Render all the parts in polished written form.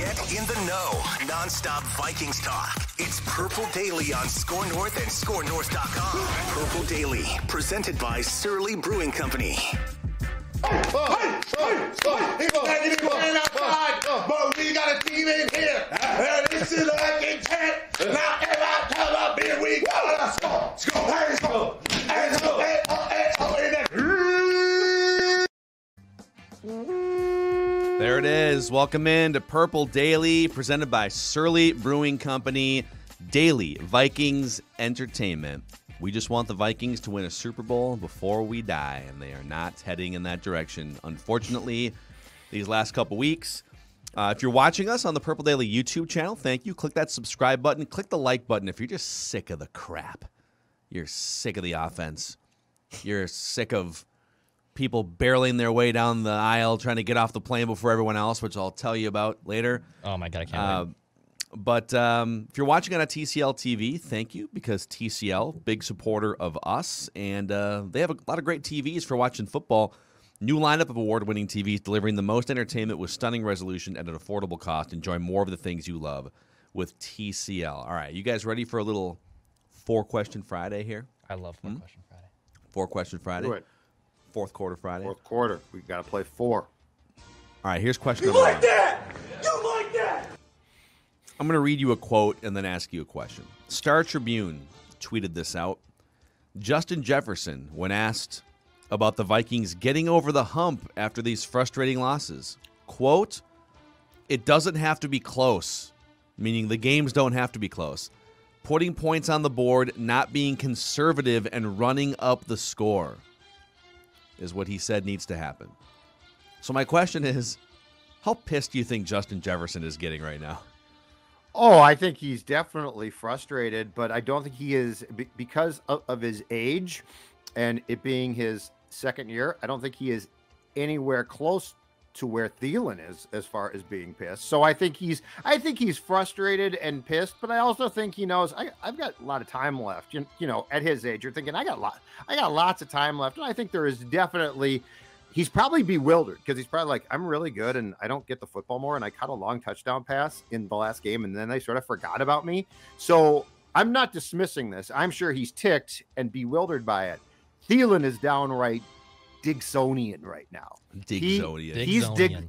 Get in the know. Non-stop Vikings talk. It's Purple Daily on Score North and ScoreNorth.com. Purple Daily, presented by Surly Brewing Company. But we got a team in here. And this is like intent. Now every time I beer, we go. Let's go. Let's go. Let's go. There it is. Welcome in to Purple Daily, presented by Surly Brewing Company. Daily Vikings entertainment. We just want the Vikings to win a Super Bowl before we die, and they are not heading in that direction, unfortunately, these last couple weeks. If you're watching us on the Purple Daily YouTube channel, thank you. Click that subscribe button. Click the like button if you're just sick of the crap. You're sick of the offense. You're sick of people barreling their way down the aisle trying to get off the plane before everyone else, which I'll tell you about later. Oh, my God, I can't wait. But if you're watching on a TCL TV, thank you, because TCL, big supporter of us, and they have a lot of great TVs for watching football. New lineup of award-winning TVs delivering the most entertainment with stunning resolution at an affordable cost. Enjoy more of the things you love with TCL. All right, you guys ready for a little Four-Question Friday here? I love Four-Question Friday. Four-Question Friday? Do it. Fourth quarter Friday? Fourth quarter. We got to play 4. All right, here's question number 1. that? You like that? I'm going to read you a quote and then ask you a question. Star Tribune tweeted this out. Justin Jefferson, when asked about the Vikings getting over the hump after these frustrating losses, quote, "It doesn't have to be close," meaning the games don't have to be close. Putting points on the board, not being conservative, and running up the score is what he said needs to happen. So my question is, how pissed do you think Justin Jefferson is getting right now? Oh, I think he's definitely frustrated, but I don't think he is because of his age and it being his second year. I don't think he is anywhere close to where Thielen is as far as being pissed. So I think he's frustrated and pissed, but I also think he knows I've got a lot of time left. You know, at his age, you're thinking I got lots of time left, and I think there is definitely. He's probably bewildered because he's probably like, I'm really good and I don't get the football more. And I caught a long touchdown pass in the last game and then they sort of forgot about me. So I'm not dismissing this. I'm sure he's ticked and bewildered by it. Thielen is downright Digsonian right now. Digsonian.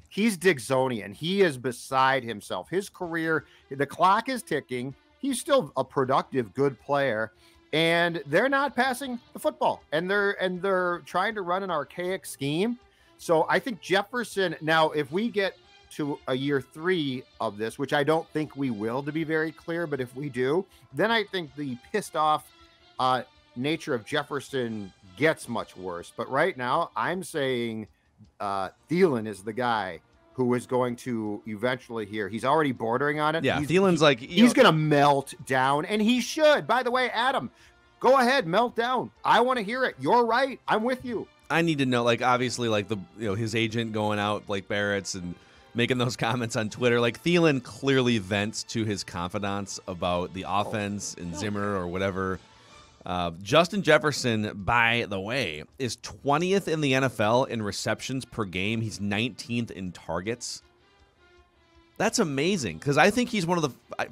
He's Digsonian. He is beside himself. His career, the clock is ticking. He's still a productive, good player. And they're not passing the football, and they're trying to run an archaic scheme. So I think Jefferson. Now, if we get to a year 3 of this, which I don't think we will, to be very clear, but if we do, then I think the pissed off nature of Jefferson gets much worse. But right now, I'm saying Thielen is the guy who is going to eventually here. He's already bordering on it. Yeah, Thielen's like... He's going to melt down, and he should. By the way, Adam, go ahead, melt down. I want to hear it. You're right. I'm with you. I need to know, like, obviously, like, his agent going out, like, Barrett's and making those comments on Twitter. Like, Thielen clearly vents to his confidants about the offense and Zimmer or whatever. Justin Jefferson, by the way, is 20th in the NFL in receptions per game. He's 19th in targets. That's amazing because I think he's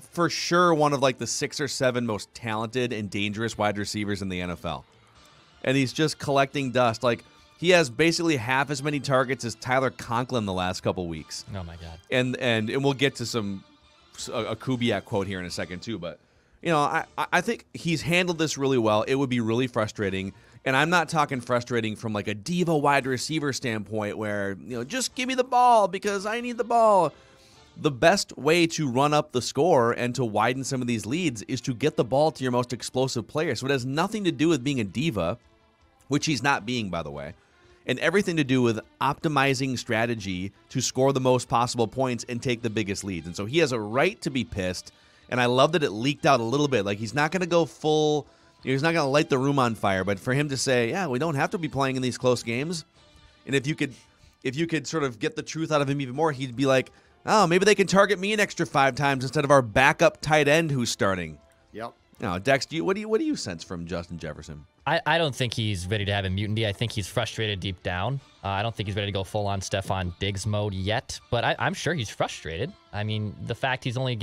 for sure one of like the 6 or 7 most talented and dangerous wide receivers in the NFL. And he's just collecting dust. Like, he has basically half as many targets as Tyler Conklin the last couple weeks. Oh my God. And we'll get to a Kubiak quote here in a second too, but you know, I think he's handled this really well. It would be really frustrating. And I'm not talking frustrating from like a diva wide receiver standpoint where, you know, just give me the ball because I need the ball. The best way to run up the score and to widen some of these leads is to get the ball to your most explosive player. So it has nothing to do with being a diva, which he's not being, by the way, and everything to do with optimizing strategy to score the most possible points and take the biggest leads. And so he has a right to be pissed. And I love that it leaked out a little bit. Like, he's not going to go full, he's not going to light the room on fire. But for him to say, yeah, we don't have to be playing in these close games. And if you could sort of get the truth out of him even more, he'd be like, oh, maybe they can target me an extra 5 times instead of our backup tight end who's starting. Yep. Now, Dex, what do you sense from Justin Jefferson? I don't think he's ready to have a mutiny. I think he's frustrated deep down. I don't think he's ready to go full-on Stefon Diggs mode yet, but I'm sure he's frustrated. I mean, the fact he's only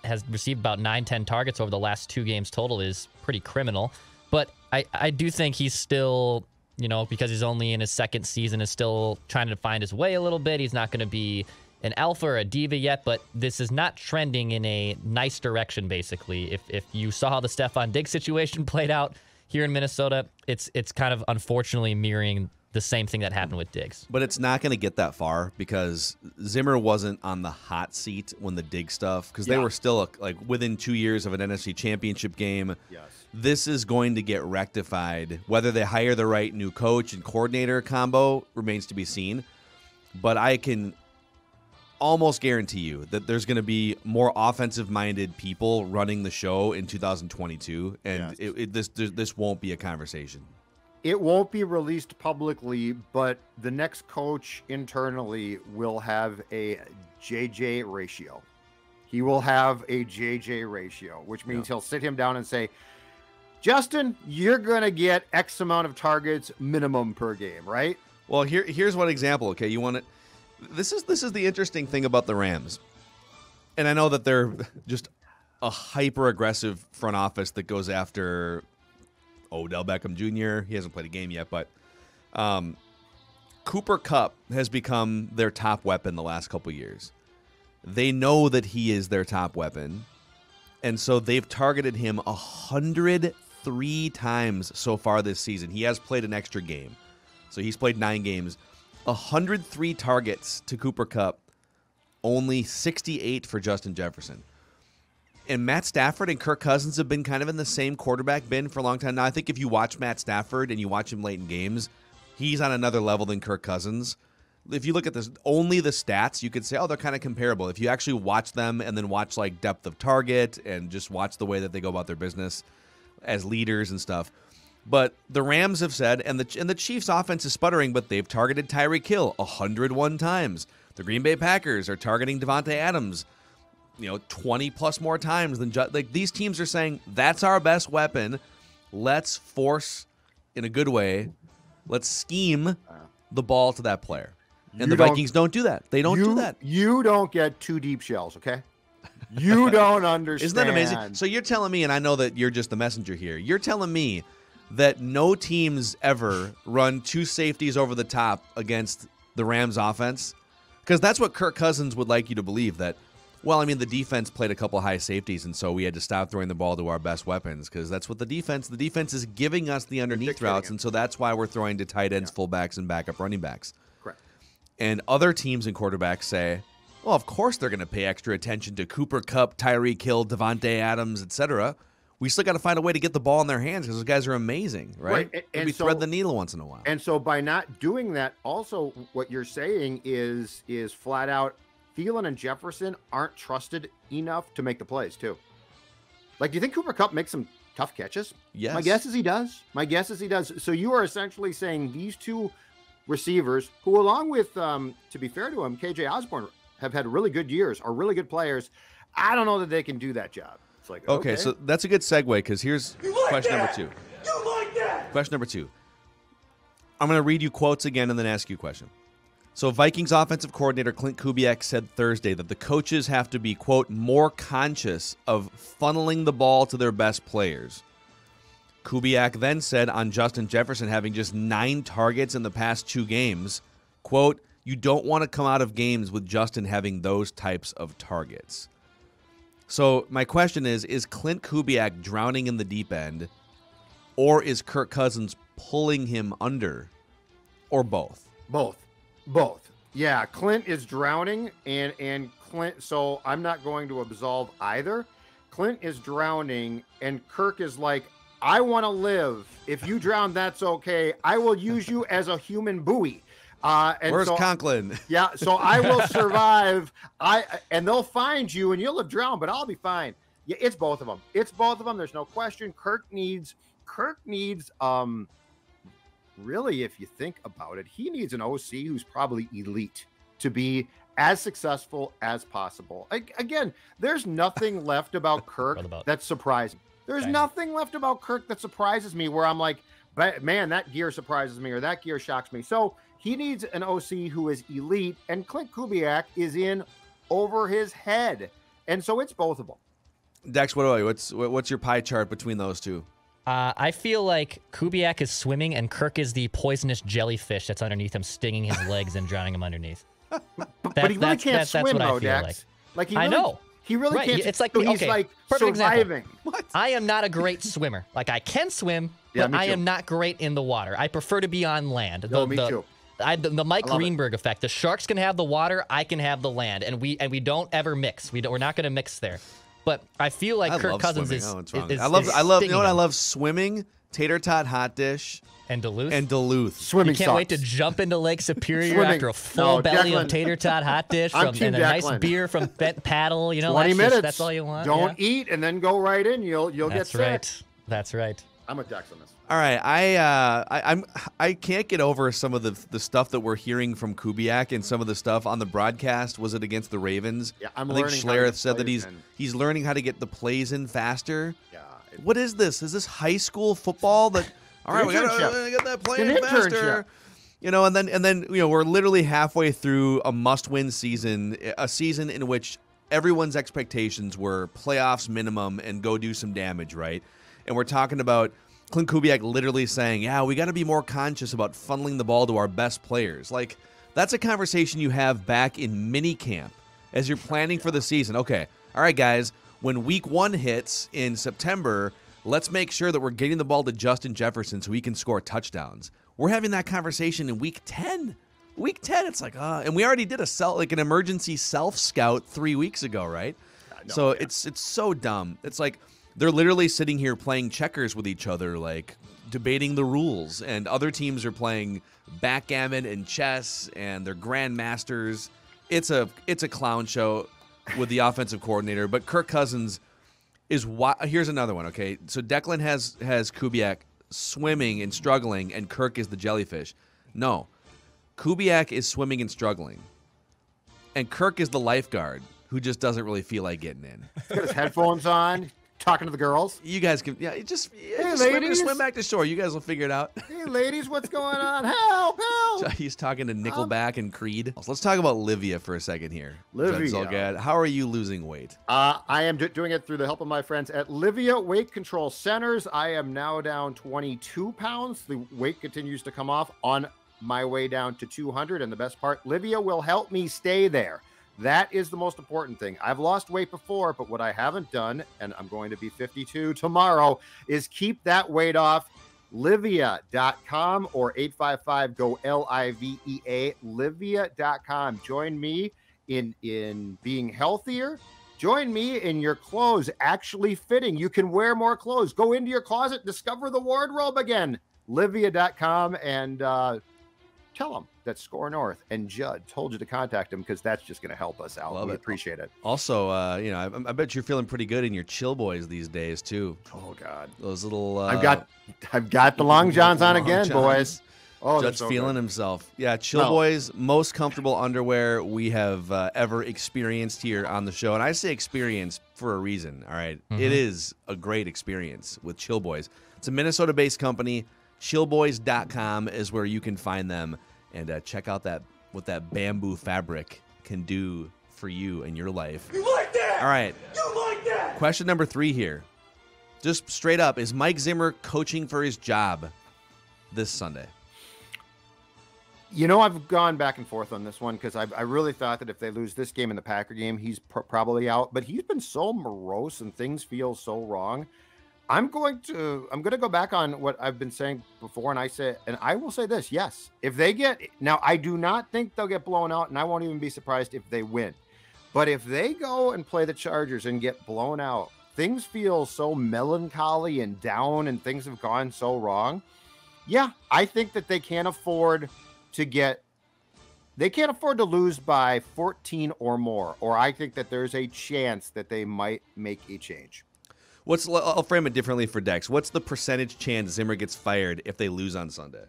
has received about 9-10 targets over the last 2 games total is pretty criminal. But I do think he's still, because he's only in his 2nd season, is still trying to find his way a little bit. He's not going to be an alpha or a diva yet, but this is not trending in a nice direction, basically. If you saw how the Stefon Diggs situation played out here in Minnesota, it's kind of unfortunately mirroring the same thing that happened with Diggs. But it's not going to get that far because Zimmer wasn't on the hot seat when the Diggs stuff, because they were still like within 2 years of an NFC Championship game. Yes. This is going to get rectified. Whether they hire the right new coach and coordinator combo remains to be seen. But I can almost guarantee you that there's going to be more offensive-minded people running the show in 2022, and this won't be a conversation. It won't be released publicly, but the next coach internally will have a JJ ratio. He will have a JJ ratio, which means he'll sit him down and say, Justin, you're going to get X amount of targets minimum per game, right? Well, here's one example, okay? You want to... This is the interesting thing about the Rams. And I know that they're just a hyper-aggressive front office that goes after Odell Beckham Jr. He hasn't played a game yet, but Cooper Kupp has become their top weapon the last couple years. They know that he is their top weapon, and so they've targeted him 103 times so far this season. He has played an extra game, so he's played 9 games. 103 targets to Cooper Kupp, only 68 for Justin Jefferson. And Matt Stafford and Kirk Cousins have been kind of in the same quarterback bin for a long time now. I think if you watch Matt Stafford and you watch him late in games, he's on another level than Kirk Cousins. If you look at only the stats, you could say, oh, they're kind of comparable. If you actually watch them and then watch like depth of target and just watch the way that they go about their business as leaders and stuff. But the Rams have said, and the Chiefs' offense is sputtering, but they've targeted Tyreek Hill 101 times. The Green Bay Packers are targeting Devontae Adams, 20 plus more times than these teams are saying that's our best weapon. Let's force, in a good way, let's scheme the ball to that player. And the Vikings don't do that. They don't do that. You don't get 2 deep shells, okay? You don't understand. Isn't that amazing? So you're telling me, and I know that you're just the messenger here, you're telling me that no teams ever run 2 safeties over the top against the Rams offense? Because that's what Kirk Cousins would like you to believe, that, well, I mean, the defense played a couple high safeties, and so we had to stop throwing the ball to our best weapons, because that's what the defense is giving us the underneath routes, and so that's why we're throwing to tight ends, fullbacks, and backup running backs. Correct. And other teams and quarterbacks say, well, of course they're going to pay extra attention to Cooper Kupp, Tyreek Hill, Devontae Adams, etc. We still got to find a way to get the ball in their hands because those guys are amazing, right? And we thread the needle once in a while. And so by not doing that, also what you're saying is flat out, Thielen and Jefferson aren't trusted enough to make the plays too. Like, do you think Cooper Kupp makes some tough catches? Yes. My guess is he does. So you are essentially saying these 2 receivers, who along with, to be fair to him, KJ Osborne, have had really good years, are really good players. I don't know that they can do that job. It's like, okay, so that's a good segue, because here's question number 2. You like that? Question number 2. I'm going to read you quotes again and then ask you a question. So Vikings offensive coordinator Klint Kubiak said Thursday that the coaches have to be, quote, more conscious of funneling the ball to their best players. Kubiak then said on Justin Jefferson having just 9 targets in the past 2 games, quote, you don't want to come out of games with Justin having those types of targets. So my question is Klint Kubiak drowning in the deep end, or is Kirk Cousins pulling him under, or both? Both. Yeah, Klint is drowning, and Klint, so I'm not going to absolve either. Klint is drowning, and Kirk is like, I want to live. If you drown, that's okay. I will use you as a human buoy. Where's Conklin? Yeah, so I will survive. And they'll find you, and you'll have drowned, but I'll be fine. Yeah, it's both of them. There's no question. Kirk needs. Really, if you think about it, he needs an OC who's probably elite to be as successful as possible. Again, there's nothing left about Kirk that surprises me. There's nothing left about Kirk that surprises me where I'm like, But man, that gear surprises me, or that gear shocks me. So he needs an OC who is elite, and Klint Kubiak is in over his head. And so it's both of them. Dex, what about you? What's your pie chart between those two? I feel like Kubiak is swimming and Kirk is the poisonous jellyfish that's underneath him, stinging his legs and drowning him underneath. But he really can't swim, though, Dex. Like he really, I know. He really right. can't. It's like, so he's like surviving. What? I am not a great swimmer. Like, I can swim, but I am not great in the water. I prefer to be on land. Me too. The Mike Greenberg effect. The Sharks can have the water. I can have the land, and we don't ever mix. We're not going to mix there. But I feel like Kirk Cousins is. I love. You know what I love? Swimming, tater tot hot dish, and Duluth. Swimming. You can't wait to jump into Lake Superior after a full belly of tater tot hot dish and a nice beer from Bent Paddle. 20 minutes. That's all you want. Don't eat and then go right in. You'll get sick. Right. That's right. I'm a Dex on this. All right, I can't get over some of the stuff that we're hearing from Kubiak and some of the stuff on the broadcast. Was it against the Ravens? Yeah, I think Schlereth said that he's learning how to get the plays in faster. Yeah. What is this? Is this high school football? That all right, we gotta get that play in faster. And then we're literally halfway through a must-win season, a season in which everyone's expectations were playoffs minimum and go do some damage, right? And we're talking about Klint Kubiak literally saying, yeah, we got to be more conscious about funneling the ball to our best players. Like, that's a conversation you have back in minicamp as you're planning for the season. Okay, all right, guys, when week 1 hits in September, let's make sure that we're getting the ball to Justin Jefferson so he can score touchdowns. We're having that conversation in week 10. Week 10, it's like, and we already did an emergency self-scout 3 weeks ago, right? It's so dumb. It's like, they're literally sitting here playing checkers with each other, like debating the rules, and other teams are playing backgammon and chess, and they're grandmasters. It's a clown show with the offensive coordinator. But Kirk Cousins is here's another one. Okay, so Declan has Kubiak swimming and struggling, and Kirk is the jellyfish. No, Kubiak is swimming and struggling, and Kirk is the lifeguard who just doesn't really feel like getting in. He's got his headphones on. Talking to the girls. You guys can, just swim back to shore. You guys will figure it out. Hey, ladies, what's going on? Help, help. He's talking to Nickelback and Creed. Let's talk about Livia for a second here. Livia. How are you losing weight? I am doing it through the help of my friends at Livia Weight Control Centers. I am now down 22 pounds. The weight continues to come off on my way down to 200. And the best part, Livia will help me stay there. That is the most important thing. I've lost weight before, but what I haven't done, and I'm going to be 52 tomorrow, is keep that weight off. Livia.com or 855-GO-LIVEA, Livia.com. Join me in being healthier. Join me in your clothes actually fitting. You can wear more clothes. Go into your closet, discover the wardrobe again. Livia.com, and tell them that Score North and Judd told you to contact him, because that's just going to help us out. We appreciate it. Also, I bet you're feeling pretty good in your Chill Boys these days too. Oh God, those little. I've got the long johns on again, boys. Oh, Judd's feeling himself. Yeah, Chill Boys, most comfortable underwear we have ever experienced here on the show, and I say experience for a reason. All right, It is a great experience with Chill Boys. It's a Minnesota-based company. Chillboys.com is where you can find them. And check out what that bamboo fabric can do for you and your life. You like that? All right. You like that? Question number 3 here. Just straight up, is Mike Zimmer coaching for his job this Sunday? I've gone back and forth on this one, because I really thought that if they lose this game and the Packer game, he's probably out. But he's been so morose and things feel so wrong. I'm going to go back on what I've been saying before, and I will say this: yes, if they now, I do not think they'll get blown out, and I won't even be surprised if they win. But if they go and play the Chargers and get blown out, things feel so melancholy and down, and things have gone so wrong. Yeah, I think that they can't afford to lose by 14 or more, or I think that there's a chance that they might make a change. I'll frame it differently for Dex. What's the percentage chance Zimmer gets fired if they lose on Sunday?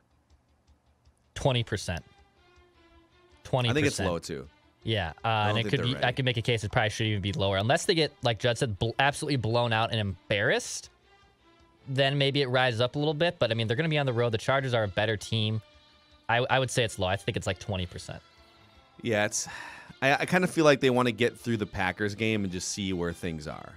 20%. 20%. I think it's low too. Yeah, and I could make a case it probably should even be lower, unless they get, like Judd said, absolutely blown out and embarrassed. then maybe it rises up a little bit. But I mean, they're going to be on the road. The Chargers are a better team. I would say it's low. I think it's like 20%. Yeah, I kind of feel like they want to get through the Packers game and just see where things are,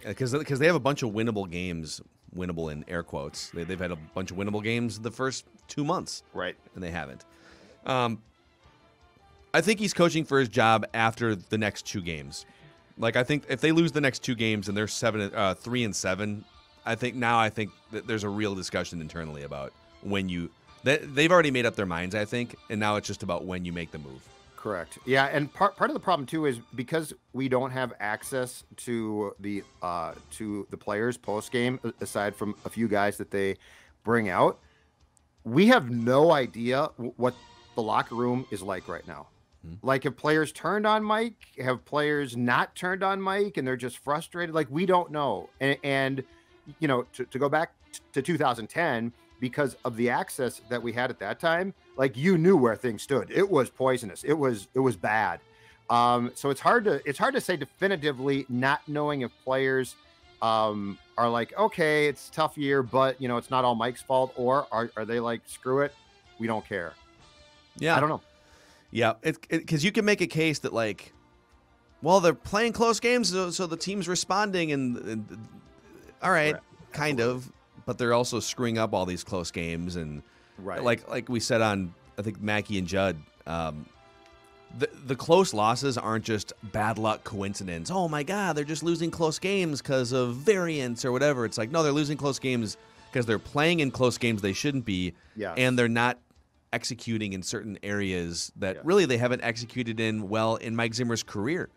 because they have a bunch of winnable games, winnable in air quotes. They've had a bunch of winnable games the first 2 months, Right. and they haven't. I think he's coaching for his job after the next 2 games. Like, I think if they lose the next 2 games and they're 3-7, I think that there's a real discussion internally about when they've already made up their minds, I think, and now it's just about when you make the move. Correct. Yeah, and part of the problem too is because we don't have access to the players post game, aside from a few guys that they bring out, we have no idea what the locker room is like right now. Like, have players turned on Mike? Have players not turned on Mike and they're just frustrated? Like, we don't know. And you know, to go back to 2010, because of the access that we had at that time, like, you knew where things stood. It was poisonous. It was bad. So it's hard to say definitively, not knowing if players are like, okay, it's a tough year, but you know, it's not all Mike's fault, or are they like, screw it, we don't care. Yeah, I don't know. Yeah, because you can make a case that, like, well, they're playing close games, so the team's responding, and all right, kind of, but they're also screwing up all these close games, and like we said on, I think, Mackey and Judd, the close losses aren't just bad luck coincidence. Oh my God, they're just losing close games because of variance or whatever. It's like, no, they're losing close games because they're playing in close games they shouldn't be, and they're not executing in certain areas that really they haven't executed in well in Mike Zimmer's career,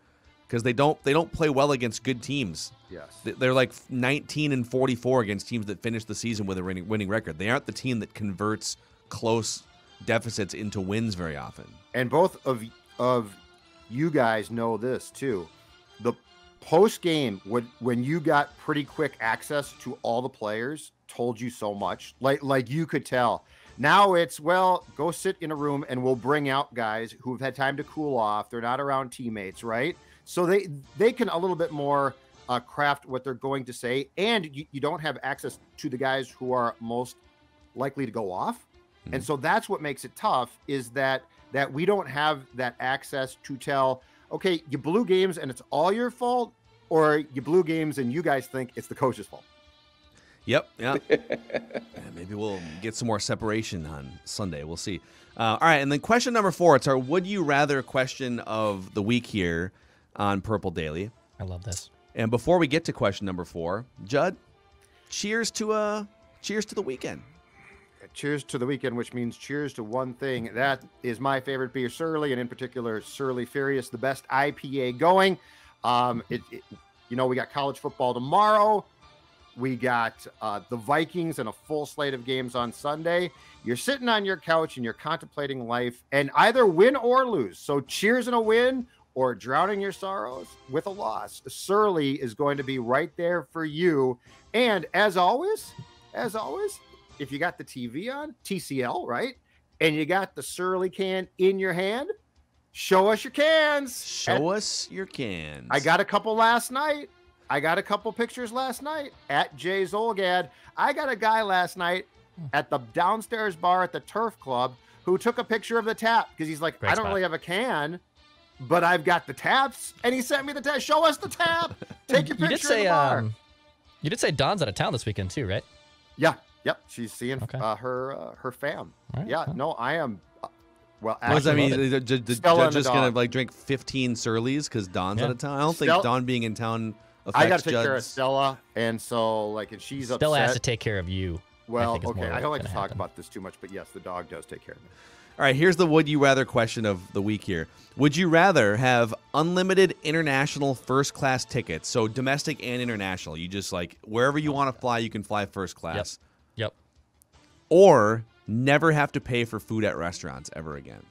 because they don't play well against good teams. Yes, they're like 19-44 against teams that finish the season with a winning record. They aren't the team that converts close deficits into wins very often. And both of you guys know this too. The post game, when you got pretty quick access to all the players, told you so much. Like you could tell. Now it's, well, go sit in a room and we'll bring out guys who've had time to cool off. They're not around teammates, right? So they can a little bit more craft what they're going to say, and you don't have access to the guys who are most likely to go off. And so that's what makes it tough, is that we don't have that access to tell, okay, you blew games and it's all your fault, or you blew games and you guys think it's the coach's fault. Yep. Yeah. Maybe we'll get some more separation on Sunday. We'll see. All right. And then question number 4. It's our would you rather question of the week here on Purple Daily. I love this. And before we get to question number 4, Judd, cheers to the weekend. Cheers to the weekend, which means cheers to one thing. That is my favorite beer, Surly, and in particular, Surly Furious, the best IPA going. We got college football tomorrow. We got the Vikings and a full slate of games on Sunday. You're sitting on your couch and you're contemplating life, and either win or lose. So cheers in a win or drowning your sorrows with a loss. Surly is going to be right there for you. And as always, if you got the TV on, TCL, right? And you got the Surly can in your hand, show us your cans. Show us your cans. I got a couple last night. I got a couple pictures last night at Jay Zolgad. I got a guy last night at the downstairs bar at the Turf Club who took a picture of the tap because he's like, I don't really have a can, but I've got the taps. And he sent me the tap. Show us the tap. Take your picture in the bar. You did say Dawn's out of town this weekend too, right? Yeah. Yep. She's seeing her fam. Right. Yeah. No, I am. Well, what does that mean? Judge just going to drink 15 Surlies because Dawn's out of town? I don't think Dawn being in town affects I got to take Judd's... care of Stella, and so, and she's upset. Stella has to take care of you. Well, okay, I don't like to talk about this too much, but yes, the dog does take care of me. All right, here's the would you rather question of the week here. Would you rather have unlimited international first class tickets, so domestic and international? You just, wherever you want to fly, you can fly first class. Yep. Or never have to pay for food at restaurants ever again?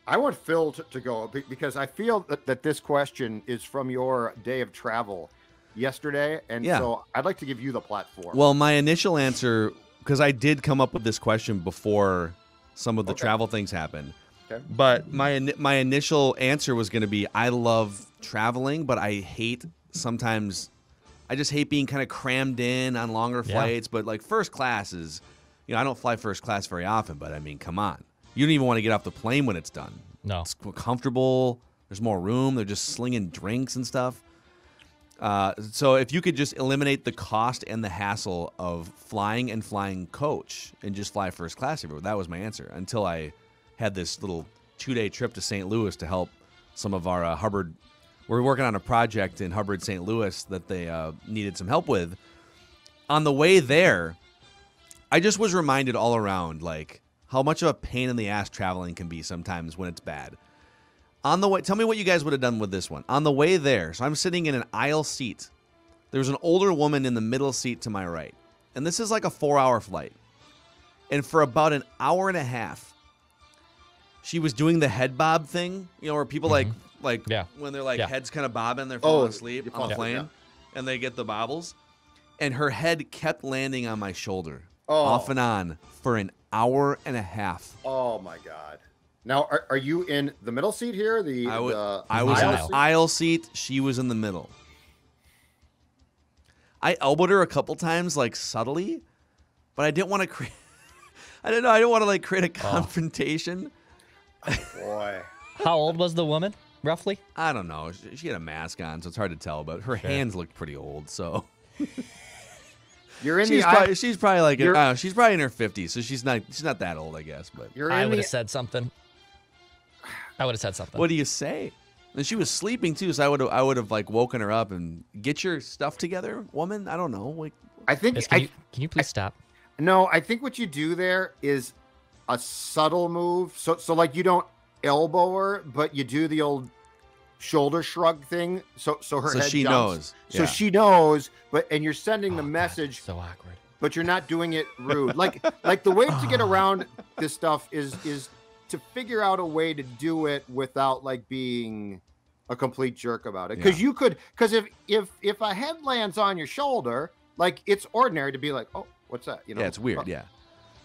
I want Phil to go because I feel that this question is from your day of travel yesterday, and so I'd like to give you the platform. Well, my initial answer, because I did come up with this question before some of the travel things happened, but my initial answer was going to be I love traveling, but I hate sometimes I just hate being kind of crammed in on longer flights. But like first class is, I don't fly first class very often, but I mean, come on. You don't even want to get off the plane when it's done. No. It's comfortable. There's more room. They're just slinging drinks and stuff. So if you could just eliminate the cost and the hassle of flying and flying coach and just fly first class everywhere, that was my answer until I had this little 2-day trip to St. Louis to help some of our Hubbard. We're working on a project in Hubbard, St. Louis that they needed some help with. On the way there, I just was reminded all around, like, how much of a pain in the ass traveling can be sometimes when it's bad. On the way, tell me what you guys would have done with this one. On the way there, so I'm sitting in an aisle seat. There's an older woman in the middle seat to my right. And this is like a 4-hour flight. And for about an hour and a half, she was doing the head bob thing, where people when they're like heads kind of bobbing, they're falling asleep on the plane, and they get the bobbles. And her head kept landing on my shoulder, off and on, for an hour and a half. Oh my God! Now, are you in the middle seat here? I was in the aisle seat. She was in the middle. I elbowed her a couple times, like subtly, but I didn't want to create. I don't know. I didn't want to like create a confrontation. Boy, how old was the woman, roughly? I don't know. She had a mask on, so it's hard to tell. But her hands looked pretty old, so. You're in she's probably like she's probably in her 50s, so she's not that old, I guess. But I would have said something. What do you say? And she was sleeping too, so I would have like woken her up and get your stuff together, woman. I don't know. Like, I think. Can you please stop? No, I think what you do there is a subtle move. So like you don't elbow her, but you do the old shoulder shrug thing. So her head she jumps. Knows. So yeah. she knows, and you're sending the message. God, so awkward. But you're not doing it rude. Like the way to get around this stuff is to figure out a way to do it without like being a complete jerk about it. Because if a head lands on your shoulder, like it's ordinary to be like, oh, what's that? Yeah, it's weird. Yeah.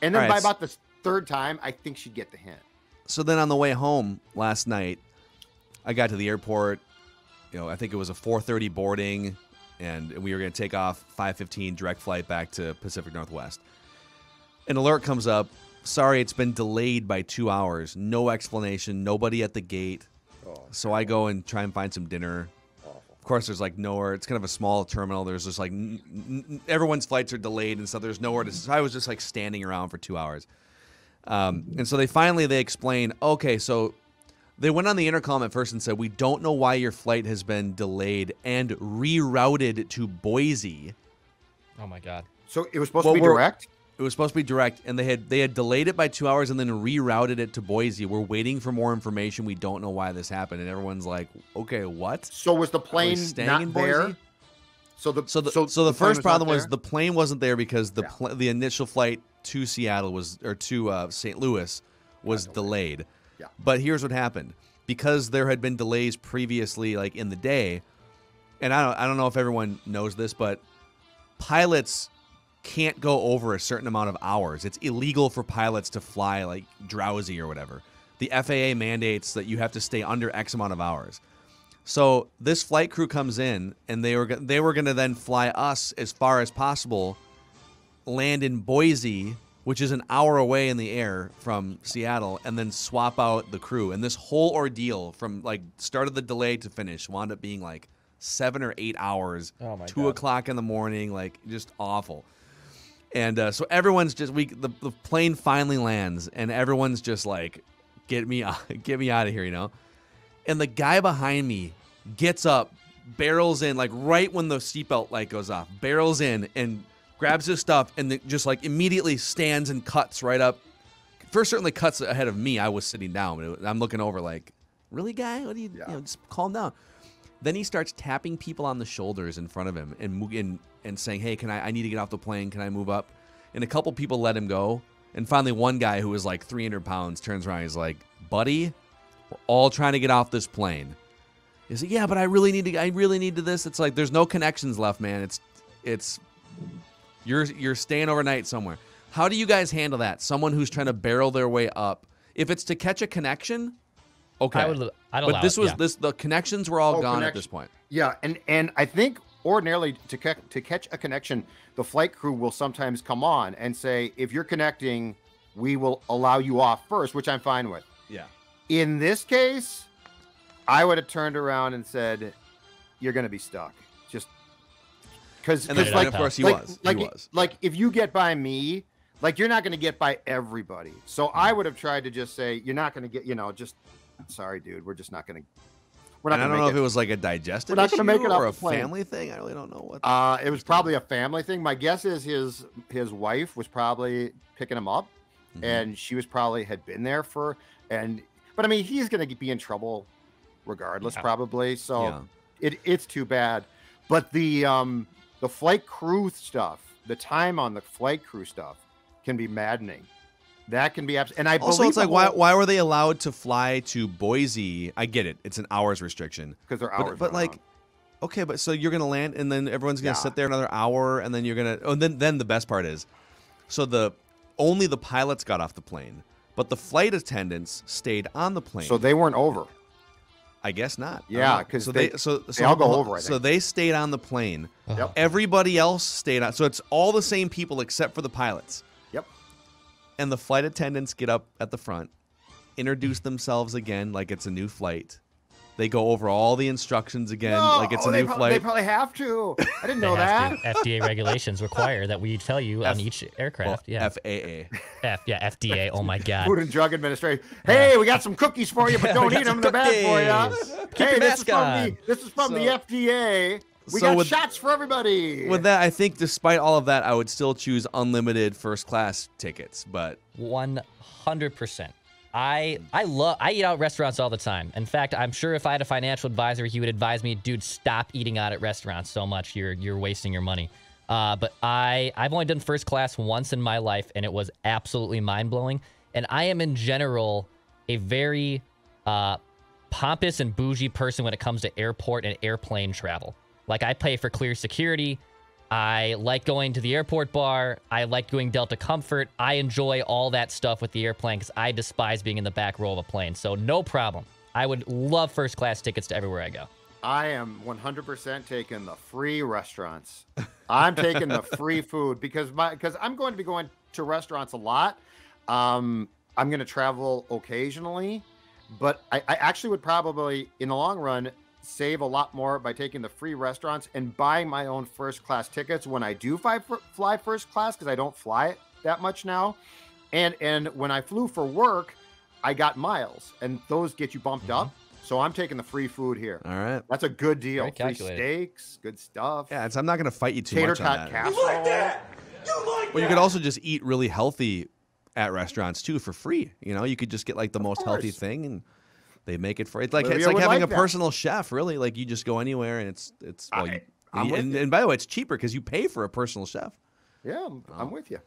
And then by about the third time, I think she'd get the hint. So then on the way home last night, I got to the airport. I think it was a 4:30 boarding, and we were going to take off 5:15 direct flight back to Pacific Northwest. An alert comes up. Sorry, it's been delayed by 2 hours. No explanation. Nobody at the gate. So I go and try and find some dinner. Of course, there's like nowhere. It's kind of a small terminal. There's just like everyone's flights are delayed and stuff. There's nowhere to. So I was just like standing around for 2 hours. And so they explain, okay, so they went on the intercom at first and said, we don't know why your flight has been delayed and rerouted to Boise. Oh my God. So it was supposed to be direct? It was supposed to be direct, and they had delayed it by 2 hours and then rerouted it to Boise. We're waiting for more information. We don't know why this happened. And everyone's like, okay, what? So was the plane not there? So the first problem was the plane wasn't there because the initial flight to Seattle to St. Louis was delayed. Yeah. But here's what happened. Because there had been delays previously, like in the day, and I don't know if everyone knows this, but pilots can't go over a certain amount of hours. It's illegal for pilots to fly like drowsy or whatever. The FAA mandates that you have to stay under X amount of hours. So this flight crew comes in, and they were going to then fly us as far as possible, land in Boise, which is an hour away in the air from Seattle, and then swap out the crew. And this whole ordeal from like start of the delay to finish wound up being like 7 or 8 hours, 2 o'clock in the morning, like just awful. And so everyone's just the plane finally lands, and everyone's just like, get me out of here, And the guy behind me gets up, barrels in, like right when the seatbelt light goes off, barrels in and grabs his stuff, and then just like immediately stands and cuts right up. First, certainly cuts ahead of me. I was sitting down. I'm looking over like, really, guy? What do you just calm down. Then he starts tapping people on the shoulders in front of him and saying, hey, I need to get off the plane. Can I move up? And a couple people let him go. And finally, one guy who was like 300 pounds turns around. He's like, buddy, we're all trying to get off this plane. He's like, yeah, but I really need to this. It's like, there's no connections left, man. It's you're staying overnight somewhere. How do you guys handle that? Someone who's trying to barrel their way up. If it's to catch a connection, okay. I'd allow the connections were all gone at this point. Yeah, and I think ordinarily to catch a connection, the flight crew will sometimes come on and say, if you're connecting, we will allow you off first, which I'm fine with. Yeah. In this case, I would have turned around and said, you're going to be stuck. Just because, like, of course, he was. Like, if you get by me, like, you're not going to get by everybody. So I would have tried to just say, you're not going to get, just, sorry, dude, we're just not going to. I don't know if it was like a digestive issue or a family thing. I really don't know what. It was probably a family thing. My guess is his wife was probably picking him up, and she was probably had been there but I mean, he's going to be in trouble regardless, probably. So it's too bad. But the flight crew stuff, the time on the flight crew stuff, can be maddening. That can be and I also, it's like, why were they allowed to fly to Boise? I get it, it's an hours restriction because they're hours. But like, okay, but so you're gonna land and then everyone's gonna sit there another hour, and then you're gonna. Oh, and then the best part is, so only the pilots got off the plane, but the flight attendants stayed on the plane. So they weren't over. I guess not. Yeah, because they all go over. I think. So they stayed on the plane. Yep. Everybody else stayed on. So it's all the same people except for the pilots. Yep. And the flight attendants get up at the front, introduce themselves again like it's a new flight. They go over all the instructions again like it's a new flight. They probably have to. I didn't know that. FDA regulations require that we tell you on each aircraft. Well, FAA. FDA. Oh my God. Food and Drug Administration. Hey, we got some cookies for you, but don't eat them. They're bad for you. Hey, this is from the FDA. We got shots for everybody. With that, I think despite all of that, I would still choose unlimited first class tickets. But 100%. I eat out at restaurants all the time. In fact, I'm sure if I had a financial advisor, he would advise me, dude, stop eating out at restaurants so much. You're wasting your money. But I've only done first class once in my life, and it was absolutely mind-blowing. And I am, in general, a very pompous and bougie person when it comes to airport and airplane travel. Like, I pay for clear security. I like going to the airport bar. I like doing Delta Comfort. I enjoy all that stuff with the airplane because I despise being in the back row of a plane. So no problem. I would love first class tickets to everywhere I go. I am 100% taking the free restaurants. I'm taking the free food because I'm going to be going to restaurants a lot. I'm going to travel occasionally, but I actually would probably, in the long run, save a lot more by taking the free restaurants and buying my own first class tickets when I do fly first class, because I don't fly it that much now. And when I flew for work, I got miles, and those get you bumped up. So I'm taking the free food here. All right. That's a good deal. Free steaks, good stuff. Yeah, I'm not going to fight you too much on that. Casserole. You like that? Well, you could also just eat really healthy at restaurants too for free. You could just get like the most healthy thing, and they make it for it's like having a personal chef, really. Like, you just go anywhere, and it's and by the way, it's cheaper because you pay for a personal chef. Yeah, I'm with you.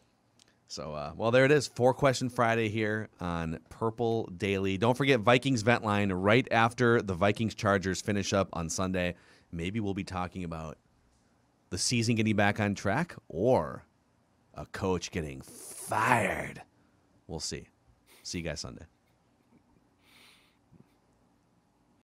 So, well, there it is. 4-Question Friday here on Purple Daily. Don't forget Vikings Vent Line right after the Vikings-Chargers finish up on Sunday. Maybe we'll be talking about the season getting back on track or a coach getting fired. We'll see. See you guys Sunday.